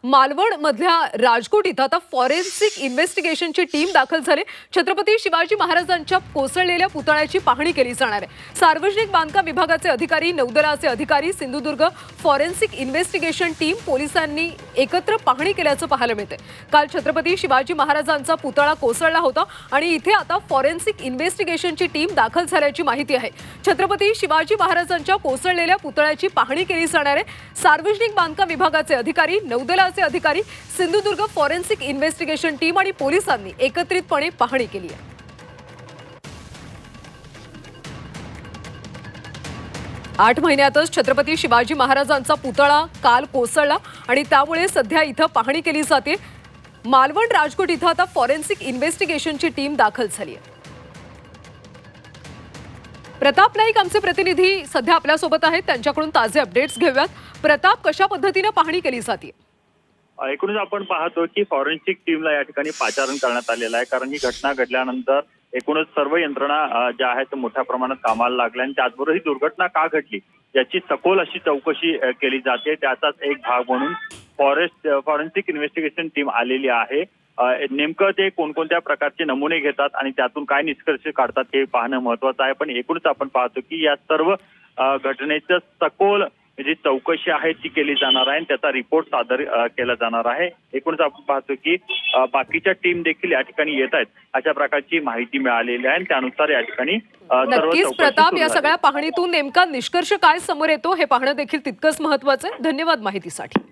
मालवण मधल्या राजकोट इथं आता फॉरेन्सिक इन्व्हेस्टिगेशनची टीम दाखल झाली। छत्रपती शिवाजी महाराजांच्या कोसळलेल्या पुतळ्याची पाहणी केली जाणार आहे। सार्वजनिक बांधकाम विभागाचे अधिकारी, नौदलाचे अधिकारी, सिंधुदुर्ग फॉरेन्सिक इन्व्हेस्टिगेशन टीम पोलिसांनी एकत्र पाहणी केल्याचं पाहायला मिळते। काल छत्रपती शिवाजी महाराजांचा पुतळा कोसळला होता आणि इथे आता फॉरेन्सिक इन्व्हेस्टिगेशनची टीम दाखल झाल्याची माहिती आहे। छत्रपती शिवाजी महाराजांच्या कोसळलेल्या पुतळ्याची पाहणी केली जाणार आहे। सार्वजनिक बांधकाम विभागाचे अधिकारी, नौदलाचे अधिकारी, सिंधुदुर्ग फॉरेन्सिक इन्व्हेस्टिगेशन टीम आणि पोलिसांनी एकत्रितपणे पाहणी केली आहे। 8 महिन्यातच छत्रपती शिवाजी महाराजांचा पुतळा काल कोसळला आणि त्यामुळे सध्या इथं पाहणी केली जाते। मालवण राजकोट इथं आता फॉरेन्सिक इन्व्हेस्टिगेशनची टीम दाखल झाली आहे। प्रताप नाईक आमचे प्रतिनिधी सध्या आपल्या सोबत आहेत, त्यांच्याकडून ताजे अपडेट्स घेऊयात। प्रताप, कशा पद्धतीने पाहणी केली जाते? एकूणच आपण पाहतो की फॉरेन्सिक टीमला या ठिकाणी पाचारण करण्यात आलेलं आहे, कारण ही घटना घडल्यानंतर एकूणच सर्व यंत्रणा ज्या आहेत मोठ्या प्रमाणात कामाला लागल्या आणि त्याचबरोबर ही दुर्घटना का घडली याची सखोल अशी चौकशी केली जाते। त्याचाच एक भाग म्हणून फॉरेन्सिक इन्व्हेस्टिगेशन टीम आलेली आहे। नेमकं ते कोणकोणत्या प्रकारचे नमुने घेतात आणि त्यातून काय निष्कर्ष काढतात हे पाहणं महत्वाचं आहे। पण एकूणच आपण पाहतो की या सर्व घटनेचं सखोल जी चौकशी आहे ती केली जाणार आहे आणि त्याचा रिपोर्ट सादर केला जाणार आहे। एकूणच आपण पाहतो की बाकीच्या टीम देखील या ठिकाणी येत आहेत, अशा प्रकारची माहिती मिळालेली आहे आणि त्यानुसार या ठिकाणी नक्कीच प्रताप, या सगळ्या पाहणीतून नेमका निष्कर्ष काय समोर येतो हे पाहणं देखील तितकंच महत्त्वाचं आहे। धन्यवाद माहितीसाठी।